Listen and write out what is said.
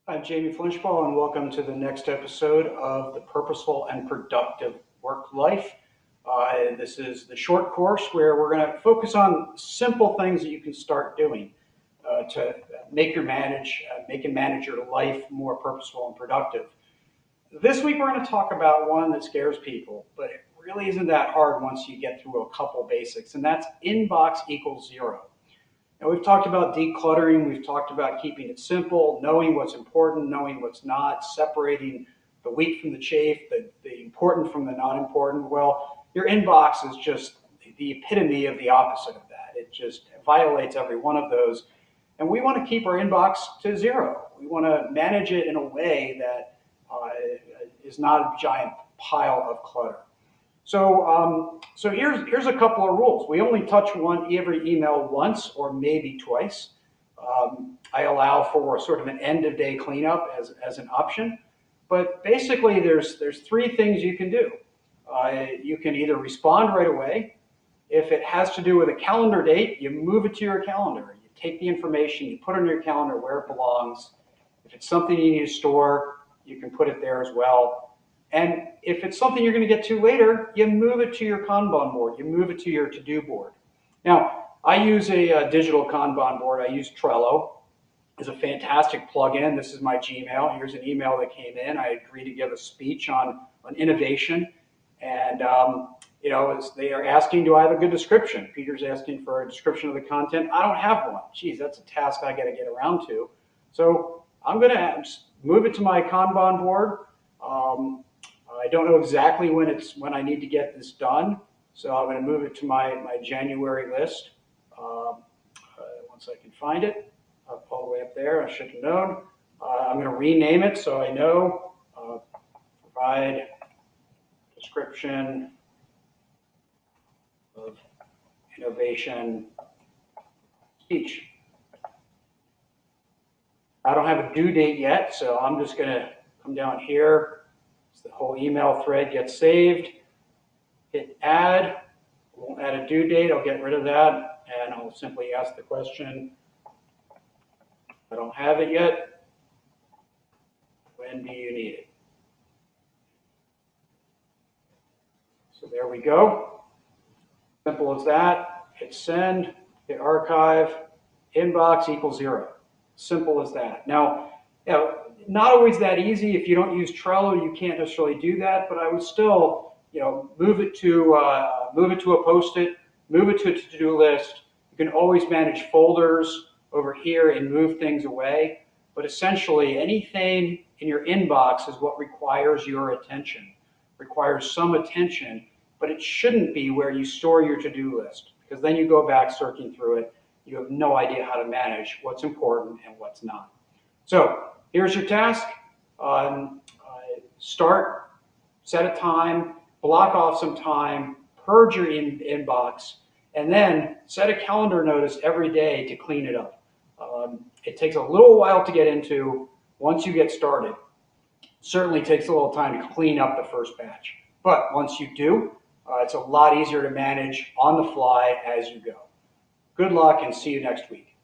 I'm Jamie Flinchball, and welcome to the next episode of the Purposeful and Productive Work Life. This is the short course where we're going to focus on simple things that you can start doing to make and manage your life more purposeful and productive. This week we're going to talk about one that scares people, but it really isn't that hard once you get through a couple basics, and that's inbox equals zero. Now, we've talked about decluttering, we've talked about keeping it simple, knowing what's important, knowing what's not, separating the wheat from the chaff, the important from the not important. Well, your inbox is just the epitome of the opposite of that. It just violates every one of those. And we want to keep our inbox to zero. We want to manage it in a way that is not a giant pile of clutter. So here's a couple of rules. We only touch every email once or maybe twice. I allow for sort of an end of day cleanup as an option. But basically, there's three things you can do. You can either respond right away. If it has to do with a calendar date, you move it to your calendar. You take the information, you put it on your calendar where it belongs. If it's something you need to store, you can put it there as well. And if it's something you're going to get to later, you move it to your Kanban board. You move it to your to-do board. Now, I use a digital Kanban board. I use Trello. It's a fantastic plugin. This is my Gmail. Here's an email that came in. I agreed to give a speech on innovation. And, they are asking, do I have a good description? Peter's asking for a description of the content. I don't have one. Geez, that's a task I got to get around to. So I'm going to move it to my Kanban board. I don't know exactly when I need to get this done, so I'm going to move it to my January list. Once I can find it, up all the way up there, I should have known. I'm going to rename it so I know. Provide description of innovation speech. I don't have a due date yet, so I'm just going to come down here. The whole email thread gets saved. Hit add. I won't add a due date. I'll get rid of that, and I'll simply ask the question. I don't have it yet. When do you need it? So there we go. Simple as that. Hit send. Hit archive. Inbox equals zero. Simple as that. Now, not always that easy. If you don't use Trello, you can't necessarily do that. But I would still, move it to a Post-it, move it to a to-do list. You can always manage folders over here and move things away. But essentially, anything in your inbox is what requires your attention, requires some attention. But it shouldn't be where you store your to-do list, because then you go back searching through it. You have no idea how to manage what's important and what's not. So here's your task. Start, set a time, block off some time, purge your inbox, and then set a calendar notice every day to clean it up. It takes a little while to get into once you get started. Certainly takes a little time to clean up the first batch. But once you do, it's a lot easier to manage on the fly as you go. Good luck and see you next week.